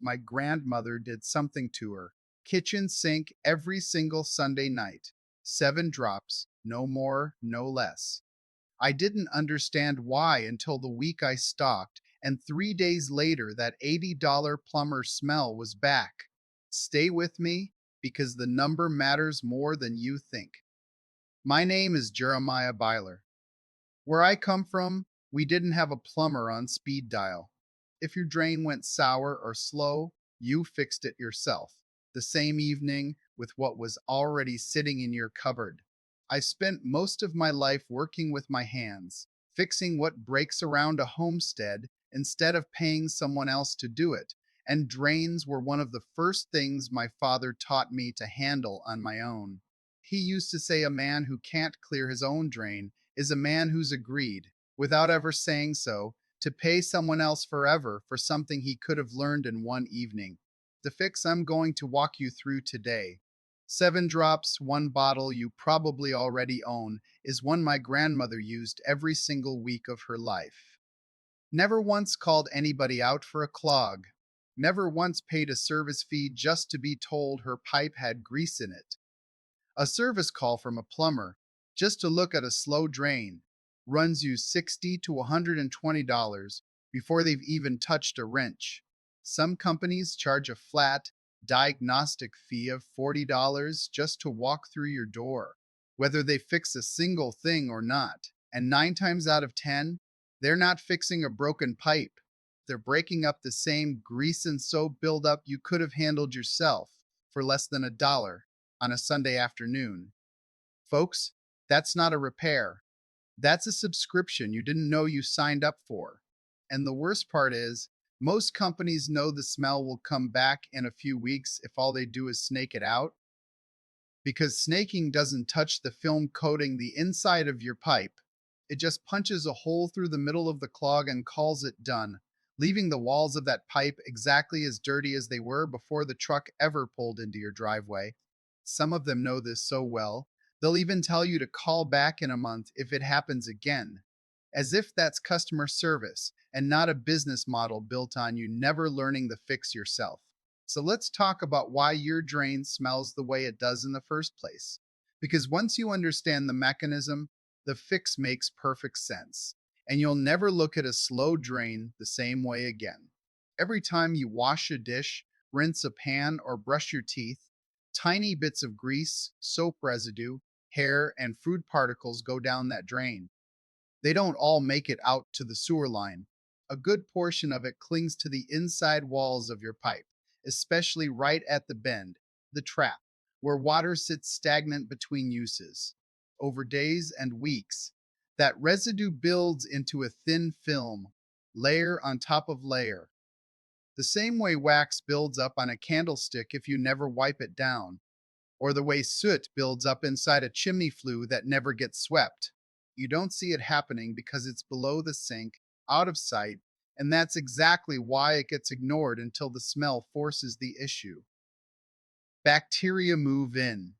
my grandmother did something to her. Kitchen sink every single Sunday night. 7 drops, no more, no less. I didn't understand why until the week I stocked, and 3 days later, that $80 plumber smell was back. Stay with me because the number matters more than you think. My name is Jeremiah Byler. Where I come from, we didn't have a plumber on speed dial. If your drain went sour or slow, you fixed it yourself, the same evening with what was already sitting in your cupboard. I spent most of my life working with my hands, fixing what breaks around a homestead instead of paying someone else to do it, and drains were one of the first things my father taught me to handle on my own. He used to say a man who can't clear his own drain is a man who's agreed, without ever saying so, to pay someone else forever for something he could have learned in one evening. The fix I'm going to walk you through today. 7 drops, one bottle you probably already own, is one my grandmother used every single week of her life. Never once called anybody out for a clog. Never once paid a service fee just to be told her pipe had grease in it. A service call from a plumber, just to look at a slow drain, runs you $60 to $120 before they've even touched a wrench. Some companies charge a flat, diagnostic fee of $40 just to walk through your door, whether they fix a single thing or not. And 9 times out of 10, they're not fixing a broken pipe. They're breaking up the same grease and soap buildup you could have handled yourself for less than $1 on a Sunday afternoon. Folks, that's not a repair. That's a subscription you didn't know you signed up for. And the worst part is, most companies know the smell will come back in a few weeks if all they do is snake it out. Because snaking doesn't touch the film coating the inside of your pipe. It just punches a hole through the middle of the clog and calls it done, leaving the walls of that pipe exactly as dirty as they were before the truck ever pulled into your driveway. Some of them know this so well, they'll even tell you to call back in a month if it happens again, as if that's customer service and not a business model built on you never learning the fix yourself. So let's talk about why your drain smells the way it does in the first place. Because once you understand the mechanism, the fix makes perfect sense, and you'll never look at a slow drain the same way again. Every time you wash a dish, rinse a pan, or brush your teeth, tiny bits of grease, soap residue, hair, and food particles go down that drain. They don't all make it out to the sewer line. A good portion of it clings to the inside walls of your pipe, especially right at the bend, the trap, where water sits stagnant between uses. Over days and weeks, that residue builds into a thin film, layer on top of layer, the same way wax builds up on a candlestick if you never wipe it down, or the way soot builds up inside a chimney flue that never gets swept. You don't see it happening because it's below the sink, out of sight, and that's exactly why it gets ignored until the smell forces the issue. Bacteria move in.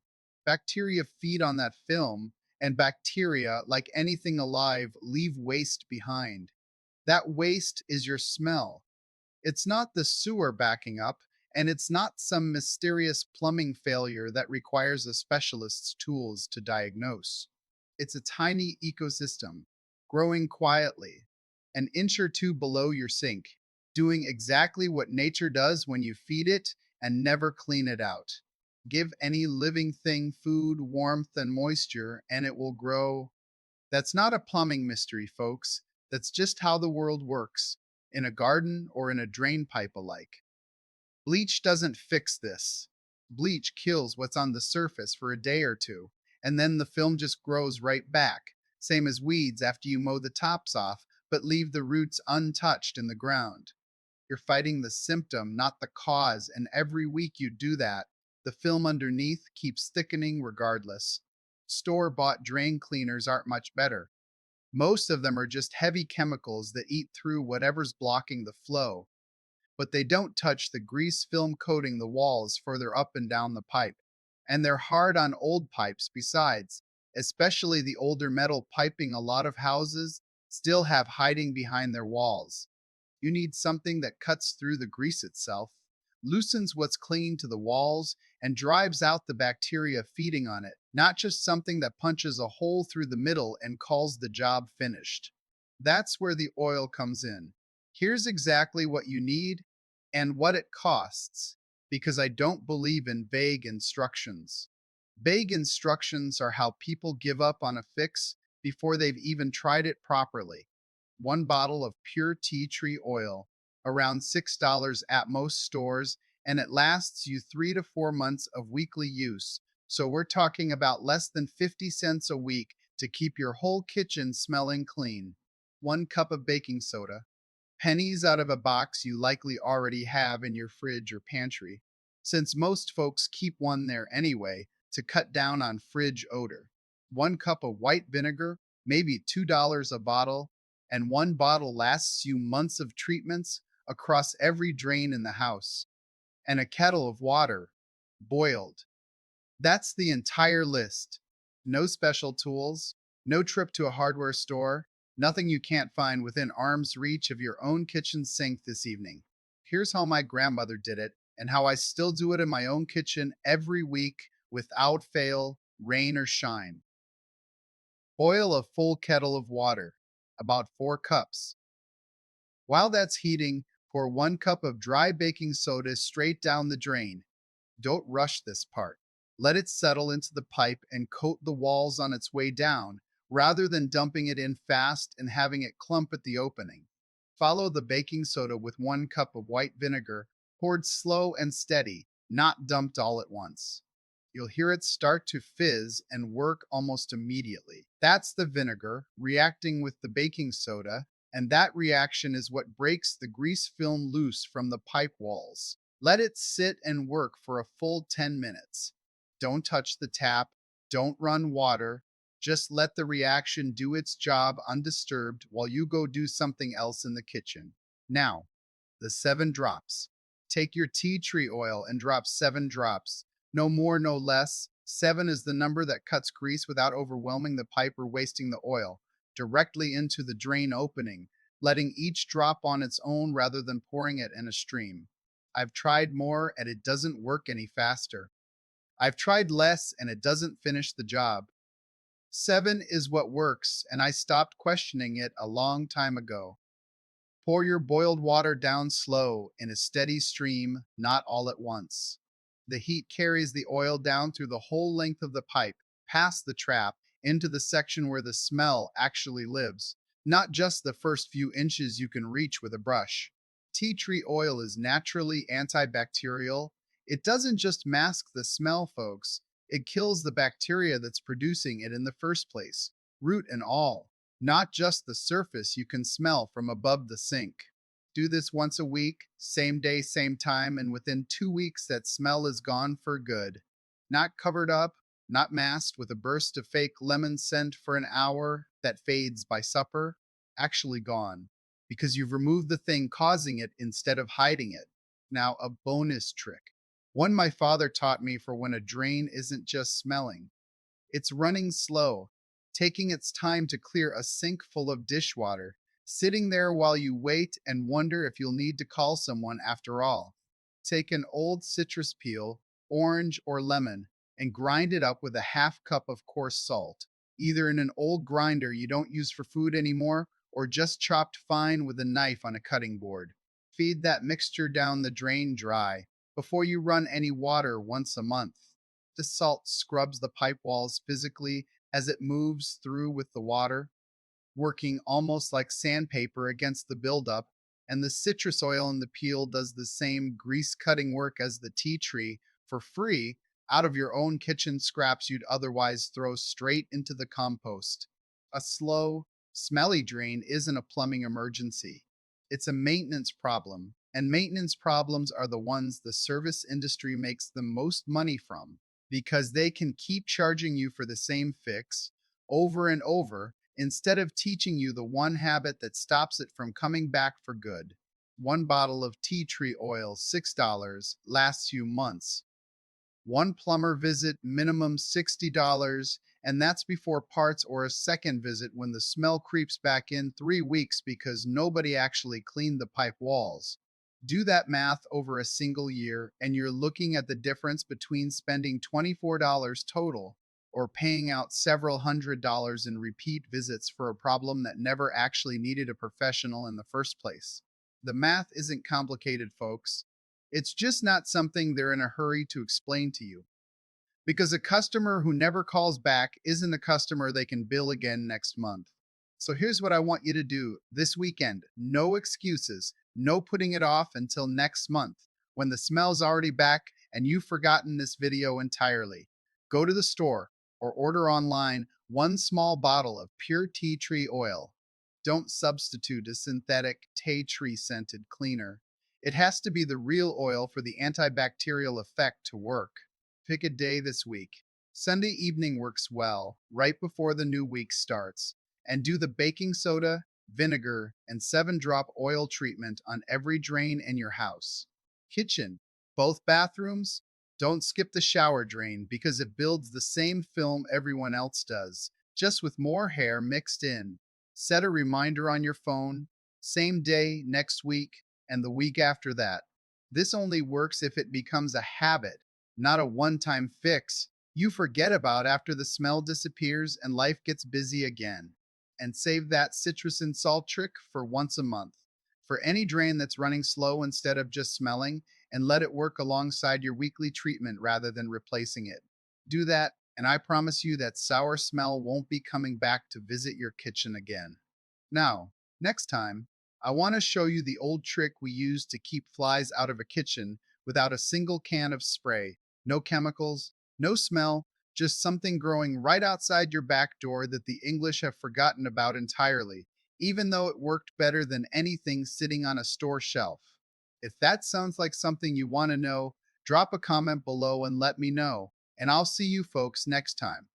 Bacteria feed on that film, and bacteria, like anything alive, leave waste behind. That waste is your smell. It's not the sewer backing up, and it's not some mysterious plumbing failure that requires a specialist's tools to diagnose. It's a tiny ecosystem, growing quietly, an inch or two below your sink, doing exactly what nature does when you feed it and never clean it out. Give any living thing food, warmth, and moisture, and it will grow. That's not a plumbing mystery, folks. That's just how the world works, in a garden or in a drain pipe alike. Bleach doesn't fix this. Bleach kills what's on the surface for a day or two, and then the film just grows right back, same as weeds after you mow the tops off, but leave the roots untouched in the ground. You're fighting the symptom, not the cause, and every week you do that, the film underneath keeps thickening regardless. Store-bought drain cleaners aren't much better. Most of them are just heavy chemicals that eat through whatever's blocking the flow, but they don't touch the grease film coating the walls further up and down the pipe. And they're hard on old pipes besides, especially the older metal piping a lot of houses still have hiding behind their walls. You need something that cuts through the grease itself. loosens what's clinging to the walls, and drives out the bacteria feeding on it, not just something that punches a hole through the middle and calls the job finished. That's where the oil comes in. Here's exactly what you need and what it costs, because I don't believe in vague instructions. Vague instructions are how people give up on a fix before they've even tried it properly. One bottle of pure tea tree oil, around $6 at most stores, and it lasts you 3 to 4 months of weekly use. So we're talking about less than 50 cents a week to keep your whole kitchen smelling clean. 1 cup of baking soda, pennies out of a box you likely already have in your fridge or pantry, since most folks keep one there anyway to cut down on fridge odor. 1 cup of white vinegar, maybe $2 a bottle, and one bottle lasts you months of treatments across every drain in the house. And a kettle of water, boiled. That's the entire list. No special tools, no trip to a hardware store, nothing you can't find within arm's reach of your own kitchen sink this evening. Here's how my grandmother did it, and how I still do it in my own kitchen every week without fail, rain or shine. Boil a full kettle of water, about 4 cups. While that's heating, pour 1 cup of dry baking soda straight down the drain. Don't rush this part. Let it settle into the pipe and coat the walls on its way down, rather than dumping it in fast and having it clump at the opening. Follow the baking soda with 1 cup of white vinegar, poured slow and steady, not dumped all at once. You'll hear it start to fizz and work almost immediately. That's the vinegar reacting with the baking soda, and that reaction is what breaks the grease film loose from the pipe walls. Let it sit and work for a full 10 minutes. Don't touch the tap, don't run water. Just let the reaction do its job undisturbed while you go do something else in the kitchen. Now, the 7 drops. Take your tea tree oil and drop 7 drops. No more, no less. 7 is the number that cuts grease without overwhelming the pipe or wasting the oil, directly into the drain opening, letting each drop on its own rather than pouring it in a stream. I've tried more and it doesn't work any faster. I've tried less and it doesn't finish the job. 7 is what works, and I stopped questioning it a long time ago. Pour your boiled water down slow in a steady stream, not all at once. The heat carries the oil down through the whole length of the pipe, past the trap, into the section where the smell actually lives, not just the first few inches you can reach with a brush. Tea tree oil is naturally antibacterial. It doesn't just mask the smell, folks, it kills the bacteria that's producing it in the first place, root and all, not just the surface you can smell from above the sink. Do this once a week, same day, same time, and within 2 weeks, that smell is gone for good. Not covered up, not masked with a burst of fake lemon scent for an hour that fades by supper. Actually gone, because you've removed the thing causing it instead of hiding it. Now, a bonus trick. One my father taught me for when a drain isn't just smelling, it's running slow, taking its time to clear a sink full of dishwater, sitting there while you wait and wonder if you'll need to call someone after all. Take an old citrus peel, orange or lemon, and grind it up with a ½ cup of coarse salt, either in an old grinder you don't use for food anymore or just chopped fine with a knife on a cutting board. Feed that mixture down the drain dry before you run any water once a month. The salt scrubs the pipe walls physically as it moves through with the water, working almost like sandpaper against the buildup, and the citrus oil in the peel does the same grease cutting work as the tea tree for free out of your own kitchen scraps you'd otherwise throw straight into the compost. A slow, smelly drain isn't a plumbing emergency. It's a maintenance problem, and maintenance problems are the ones the service industry makes the most money from because they can keep charging you for the same fix over and over instead of teaching you the one habit that stops it from coming back for good. One bottle of tea tree oil, $6, lasts you months. One plumber visit, minimum $60, and that's before parts or a second visit when the smell creeps back in 3 weeks because nobody actually cleaned the pipe walls. Do that math over a single year, and you're looking at the difference between spending $24 total or paying out several $100s in repeat visits for a problem that never actually needed a professional in the first place. The math isn't complicated, folks. It's just not something they're in a hurry to explain to you. Because a customer who never calls back isn't a customer they can bill again next month. So here's what I want you to do this weekend: no excuses, no putting it off until next month when the smell's already back and you've forgotten this video entirely. Go to the store or order online one small bottle of pure tea tree oil. Don't substitute a synthetic tea tree scented cleaner. It has to be the real oil for the antibacterial effect to work. Pick a day this week. Sunday evening works well, right before the new week starts. And do the baking soda, vinegar, and 7-drop oil treatment on every drain in your house. Kitchen, both bathrooms. Don't skip the shower drain because it builds the same film everyone else does, just with more hair mixed in. Set a reminder on your phone, same day next week and the week after that. This only works if it becomes a habit, not a one time fix you forget about after the smell disappears and life gets busy again. And save that citrus and salt trick for once a month. For any drain that's running slow instead of just smelling, and let it work alongside your weekly treatment rather than replacing it. Do that, and I promise you that sour smell won't be coming back to visit your kitchen again. Now, next time, I want to show you the old trick we use to keep flies out of a kitchen without a single can of spray. No chemicals, no smell, just something growing right outside your back door that the English have forgotten about entirely, even though it worked better than anything sitting on a store shelf. If that sounds like something you want to know, drop a comment below and let me know, and I'll see you folks next time.